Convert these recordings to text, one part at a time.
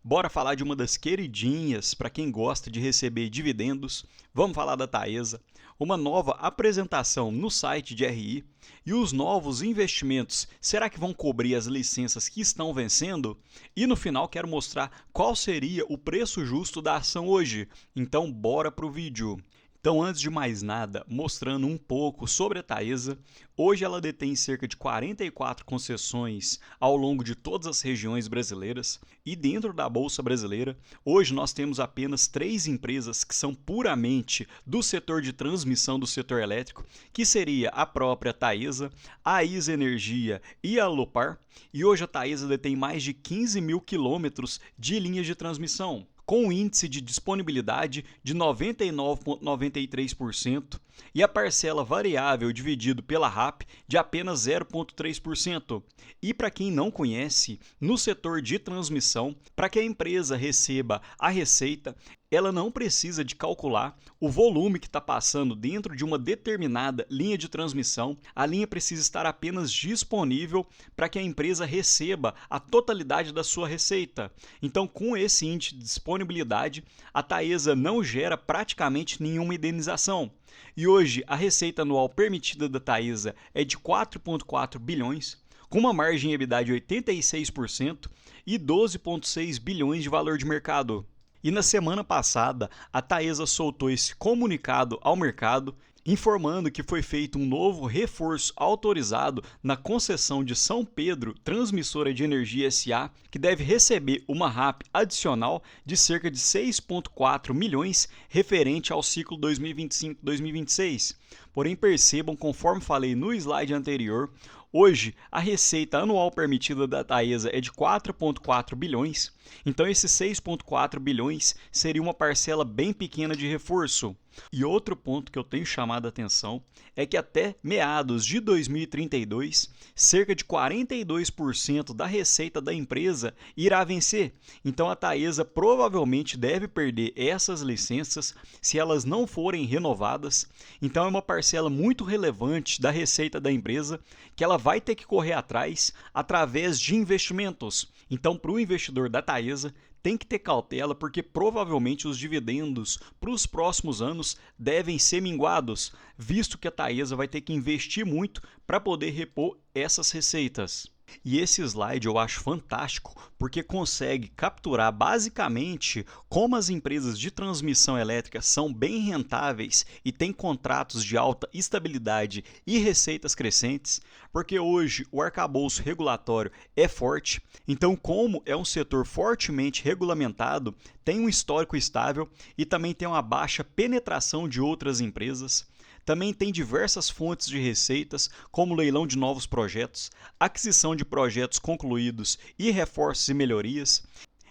Bora falar de uma das queridinhas para quem gosta de receber dividendos. Vamos falar da Taesa, uma nova apresentação no site de RI e os novos investimentos. Será que vão cobrir as licenças que estão vencendo? E no final quero mostrar qual seria o preço justo da ação hoje. Então bora pro vídeo. Então, antes de mais nada, mostrando um pouco sobre a Taesa, hoje ela detém cerca de 44 concessões ao longo de todas as regiões brasileiras e dentro da Bolsa Brasileira, hoje nós temos apenas 3 empresas que são puramente do setor de transmissão do setor elétrico, que seria a própria Taesa, a ISA Energia e a Alupar, e hoje a Taesa detém mais de 15 mil quilômetros de linhas de transmissão, com um índice de disponibilidade de 99,93% e a parcela variável dividido pela RAP de apenas 0,3%. E para quem não conhece, no setor de transmissão, para que a empresa receba a receita, ela não precisa de calcular o volume que está passando dentro de uma determinada linha de transmissão. A linha precisa estar apenas disponível para que a empresa receba a totalidade da sua receita. Então, com esse índice de disponibilidade, a Taesa não gera praticamente nenhuma indenização. E hoje, a receita anual permitida da Taesa é de 4,4 bilhões, com uma margem EBITDA de 86% e 12,6 bilhões de valor de mercado. E na semana passada, a Taesa soltou esse comunicado ao mercado, informando que foi feito um novo reforço autorizado na concessão de São Pedro Transmissora de Energia S.A., que deve receber uma RAP adicional de cerca de 6,4 milhões referente ao ciclo 2025-2026. Porém, percebam, conforme falei no slide anterior, hoje, a receita anual permitida da Taesa é de 4,4 bilhões, então esses 6,4 bilhões seria uma parcela bem pequena de reforço. E outro ponto que eu tenho chamado a atenção é que até meados de 2032, cerca de 42% da receita da empresa irá vencer. Então a Taesa provavelmente deve perder essas licenças se elas não forem renovadas. Então é uma parcela muito relevante da receita da empresa que ela vai ter que correr atrás através de investimentos. Então, para o investidor da Taesa, tem que ter cautela porque provavelmente os dividendos para os próximos anos devem ser minguados, visto que a Taesa vai ter que investir muito para poder repor essas receitas. E esse slide eu acho fantástico porque consegue capturar basicamente como as empresas de transmissão elétrica são bem rentáveis e têm contratos de alta estabilidade e receitas crescentes, porque hoje o arcabouço regulatório é forte, então como é um setor fortemente regulamentado, tem um histórico estável e também tem uma baixa penetração de outras empresas. Também tem diversas fontes de receitas, como leilão de novos projetos, aquisição de projetos concluídos e reforços e melhorias.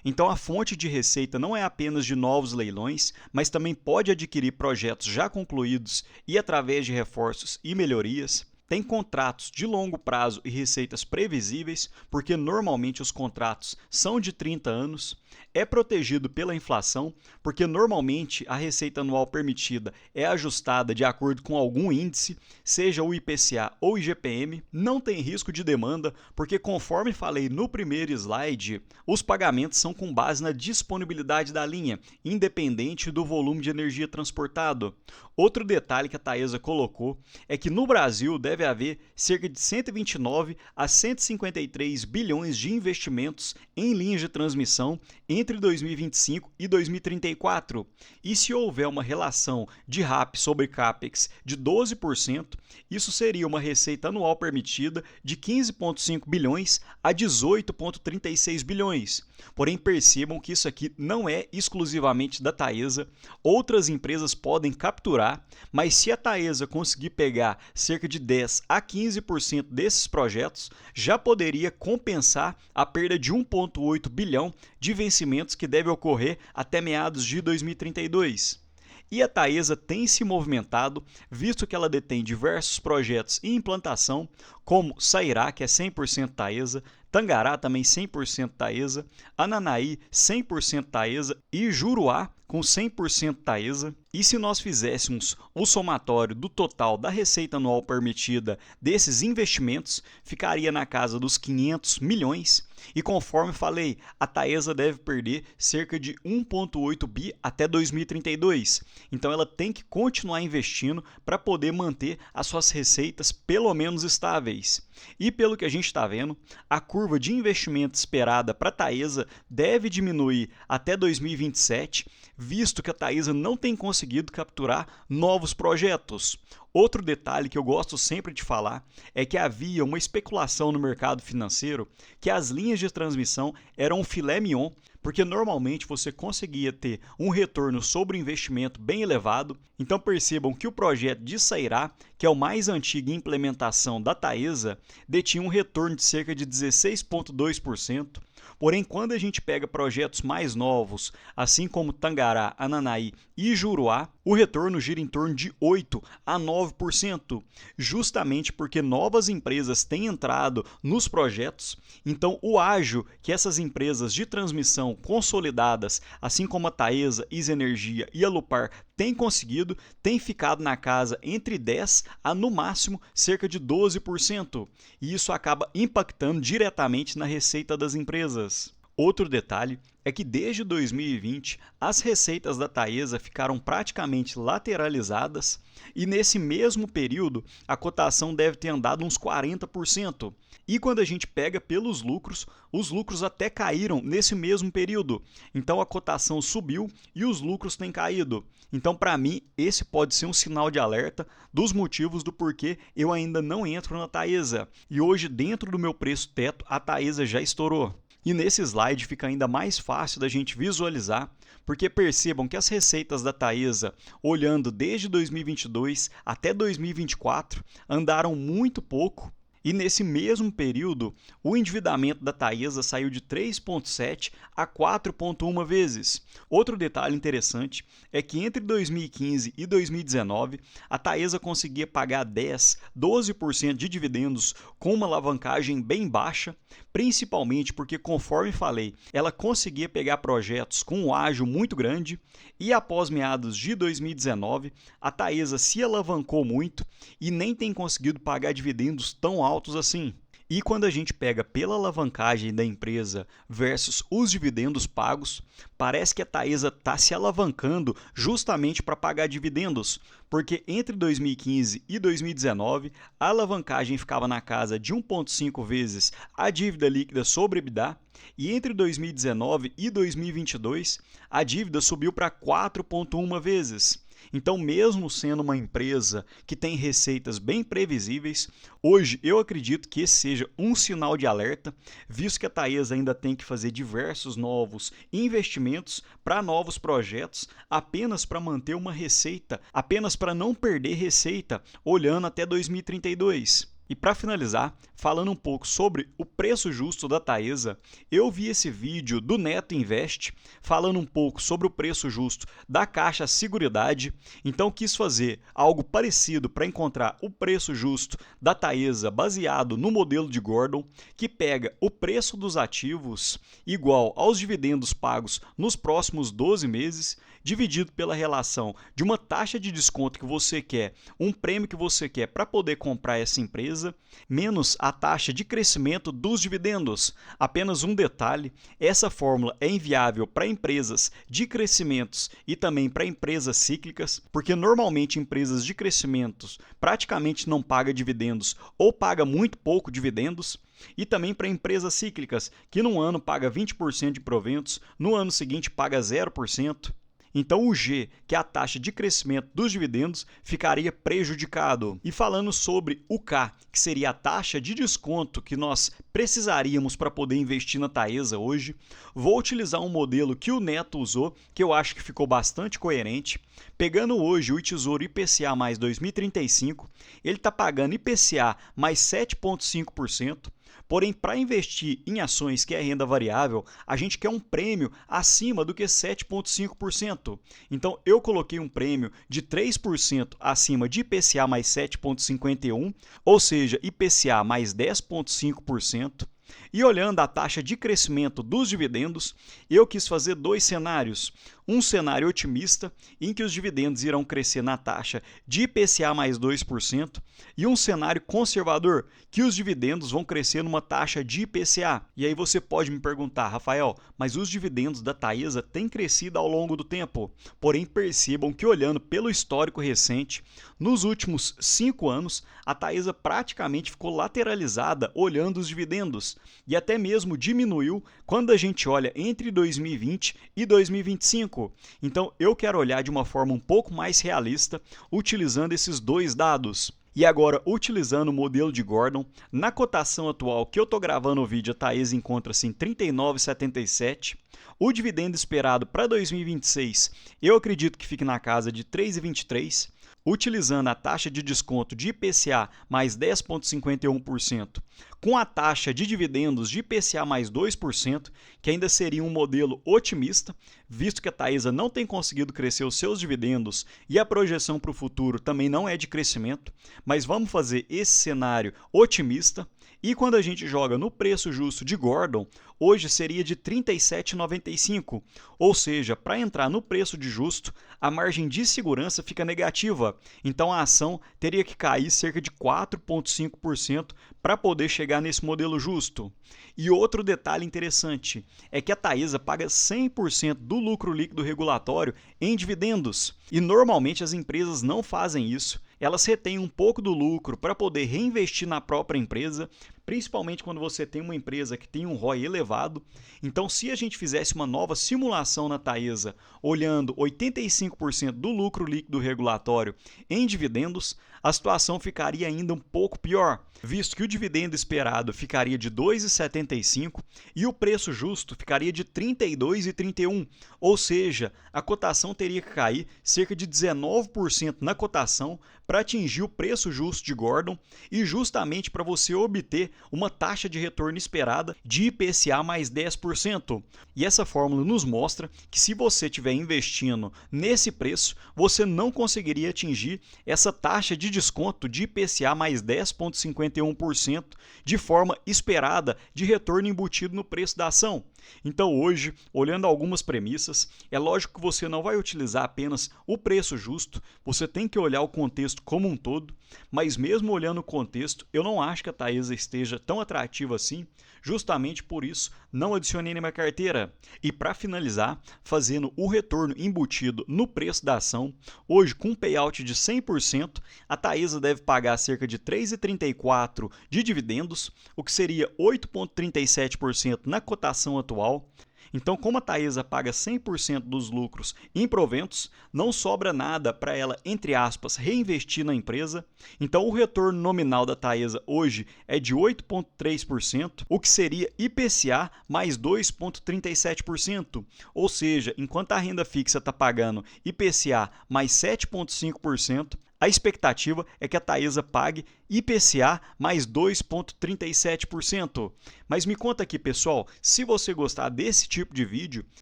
Então, a fonte de receita não é apenas de novos leilões, mas também pode adquirir projetos já concluídos e através de reforços e melhorias. Tem contratos de longo prazo e receitas previsíveis, porque normalmente os contratos são de 30 anos. É protegido pela inflação, porque normalmente a receita anual permitida é ajustada de acordo com algum índice, seja o IPCA ou IGPM. Não tem risco de demanda, porque conforme falei no primeiro slide, os pagamentos são com base na disponibilidade da linha, independente do volume de energia transportado. Outro detalhe que a Taesa colocou é que no Brasil deve haver cerca de 129 a 153 bilhões de investimentos em linhas de transmissão entre 2025 e 2034. E se houver uma relação de RAP sobre CAPEX de 12%, isso seria uma receita anual permitida de 15,5 bilhões a 18,36 bilhões. Porém, percebam que isso aqui não é exclusivamente da Taesa, outras empresas podem capturar, mas se a Taesa conseguir pegar cerca de 10 a 15% desses projetos, já poderia compensar a perda de 1,8 bilhão de vencimentos que deve ocorrer até meados de 2032. E a Taesa tem se movimentado, visto que ela detém diversos projetos em implantação, como Sairá, que é 100% Taesa, Tangará, também 100% Taesa, Ananaí, 100% Taesa e Juruá, com 100% Taesa. E se nós fizéssemos o somatório do total da receita anual permitida desses investimentos, ficaria na casa dos 500 milhões. E conforme falei, a Taesa deve perder cerca de 1,8 bi até 2032. Então ela tem que continuar investindo para poder manter as suas receitas pelo menos estáveis. E pelo que a gente está vendo, a curva de investimento esperada para a Taesa deve diminuir até 2027, visto que a Taesa não tem conseguido capturar novos projetos. Outro detalhe que eu gosto sempre de falar é que havia uma especulação no mercado financeiro que as linhas de transmissão eram um filé mignon, porque normalmente você conseguia ter um retorno sobre o investimento bem elevado. Então percebam que o projeto de Sairá, que é o mais antigo em implementação da Taesa, detinha um retorno de cerca de 16,2%. Porém, quando a gente pega projetos mais novos, assim como Tangará, Ananaí e Juruá, o retorno gira em torno de 8 a 9%, justamente porque novas empresas têm entrado nos projetos. Então, o ágio que essas empresas de transmissão consolidadas, assim como a Taesa, Isa Energia e a Lupar, têm conseguido, tem ficado na casa entre 10 a, no máximo, cerca de 12%. E isso acaba impactando diretamente na receita das empresas. Outro detalhe é que desde 2020 as receitas da Taesa ficaram praticamente lateralizadas e nesse mesmo período a cotação deve ter andado uns 40%. E quando a gente pega pelos lucros, os lucros até caíram nesse mesmo período. Então a cotação subiu e os lucros têm caído. Então, para mim, esse pode ser um sinal de alerta dos motivos do porquê eu ainda não entro na Taesa. E hoje, dentro do meu preço teto, a Taesa já estourou. E nesse slide fica ainda mais fácil da gente visualizar, porque percebam que as receitas da Taesa, olhando desde 2022 até 2024, andaram muito pouco. E nesse mesmo período, o endividamento da Taesa saiu de 3,7 a 4,1 vezes. Outro detalhe interessante é que entre 2015 e 2019, a Taesa conseguia pagar 10, 12% de dividendos com uma alavancagem bem baixa, principalmente porque, conforme falei, ela conseguia pegar projetos com um ágio muito grande e após meados de 2019, a Taesa se alavancou muito e nem tem conseguido pagar dividendos tão altos assim. E quando a gente pega pela alavancagem da empresa versus os dividendos pagos, parece que a Taesa está se alavancando justamente para pagar dividendos, porque entre 2015 e 2019 a alavancagem ficava na casa de 1,5 vezes a dívida líquida sobre EBITDA, e entre 2019 e 2022 a dívida subiu para 4,1 vezes. Então, mesmo sendo uma empresa que tem receitas bem previsíveis, hoje eu acredito que esse seja um sinal de alerta, visto que a Taesa ainda tem que fazer diversos novos investimentos para novos projetos, apenas para manter uma receita, apenas para não perder receita, olhando até 2032. E para finalizar, falando um pouco sobre o preço justo da Taesa, eu vi esse vídeo do Neto Invest falando um pouco sobre o preço justo da Caixa Seguridade, então quis fazer algo parecido para encontrar o preço justo da Taesa baseado no modelo de Gordon, que pega o preço dos ativos igual aos dividendos pagos nos próximos 12 meses, dividido pela relação de uma taxa de desconto que você quer, um prêmio que você quer para poder comprar essa empresa, menos a taxa de crescimento dos dividendos. Apenas um detalhe, essa fórmula é inviável para empresas de crescimentos e também para empresas cíclicas, porque normalmente empresas de crescimentos praticamente não pagam dividendos ou pagam muito pouco dividendos, e também para empresas cíclicas, que no ano paga 20% de proventos, no ano seguinte paga 0%. Então o G, que é a taxa de crescimento dos dividendos, ficaria prejudicado. E falando sobre o K, que seria a taxa de desconto que nós precisaríamos para poder investir na Taesa hoje, vou utilizar um modelo que o Neto usou, que eu acho que ficou bastante coerente. Pegando hoje o Tesouro IPCA mais 2035, ele está pagando IPCA mais 7,5%. Porém, para investir em ações que é renda variável, a gente quer um prêmio acima do que 7,5%. Então, eu coloquei um prêmio de 3% acima de IPCA mais 7,51%, ou seja, IPCA mais 10,5%. E olhando a taxa de crescimento dos dividendos, eu quis fazer dois cenários. Um cenário otimista, em que os dividendos irão crescer na taxa de IPCA mais 2%, e um cenário conservador, que os dividendos vão crescer numa taxa de IPCA. E aí você pode me perguntar, Rafael, mas os dividendos da Taesa têm crescido ao longo do tempo. Porém, percebam que olhando pelo histórico recente, nos últimos 5 anos, a Taesa praticamente ficou lateralizada olhando os dividendos e até mesmo diminuiu quando a gente olha entre 2020 e 2025. Então, eu quero olhar de uma forma um pouco mais realista, utilizando esses dois dados. E agora, utilizando o modelo de Gordon, na cotação atual que eu estou gravando o vídeo, a Taesa encontra-se em R$ 39,77. O dividendo esperado para 2026, eu acredito que fique na casa de R$ 3,23. Utilizando a taxa de desconto de IPCA mais 10,51%, com a taxa de dividendos de IPCA mais 2%, que ainda seria um modelo otimista, visto que a Taesa não tem conseguido crescer os seus dividendos e a projeção para o futuro também não é de crescimento, mas vamos fazer esse cenário otimista. E quando a gente joga no preço justo de Gordon, hoje seria de R$ 37,95, ou seja, para entrar no preço de justo, a margem de segurança fica negativa, então a ação teria que cair cerca de 4,5% para poder chegar nesse modelo justo. E outro detalhe interessante é que a Taesa paga 100% do lucro líquido regulatório em dividendos, e normalmente as empresas não fazem isso. Elas retêm um pouco do lucro para poder reinvestir na própria empresa, principalmente quando você tem uma empresa que tem um ROI elevado. Então, se a gente fizesse uma nova simulação na Taesa, olhando 85% do lucro líquido regulatório em dividendos, a situação ficaria ainda um pouco pior, visto que o dividendo esperado ficaria de R$ 2,75 e o preço justo ficaria de R$ 32,31, ou seja, a cotação teria que cair cerca de 19% na cotação para atingir o preço justo de Gordon e justamente para você obter uma taxa de retorno esperada de IPCA mais 10%. E essa fórmula nos mostra que se você estiver investindo nesse preço, você não conseguiria atingir essa taxa de desconto de IPCA mais 10,51% de forma esperada de retorno embutido no preço da ação. Então hoje, olhando algumas premissas, é lógico que você não vai utilizar apenas o preço justo, você tem que olhar o contexto como um todo, mas mesmo olhando o contexto, eu não acho que a Taesa esteja tão atrativa assim, justamente por isso não adicionei na minha carteira. E para finalizar, fazendo o retorno embutido no preço da ação, hoje com um payout de 100%, a Taesa deve pagar cerca de R$ 3,34 de dividendos, o que seria 8,37% na cotação atual. Então, como a Taesa paga 100% dos lucros em proventos, não sobra nada para ela, entre aspas, reinvestir na empresa. Então, o retorno nominal da Taesa hoje é de 8,3%, o que seria IPCA mais 2,37%. Ou seja, enquanto a renda fixa está pagando IPCA mais 7,5%, a expectativa é que a Taesa pague IPCA mais 2,37%. Mas me conta aqui, pessoal, se você gostar desse tipo de vídeo,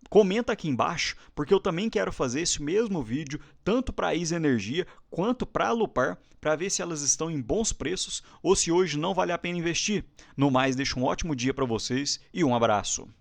comenta aqui embaixo, porque eu também quero fazer esse mesmo vídeo tanto para a ISA Energia quanto para a Alupar, para ver se elas estão em bons preços ou se hoje não vale a pena investir. No mais, deixo um ótimo dia para vocês e um abraço.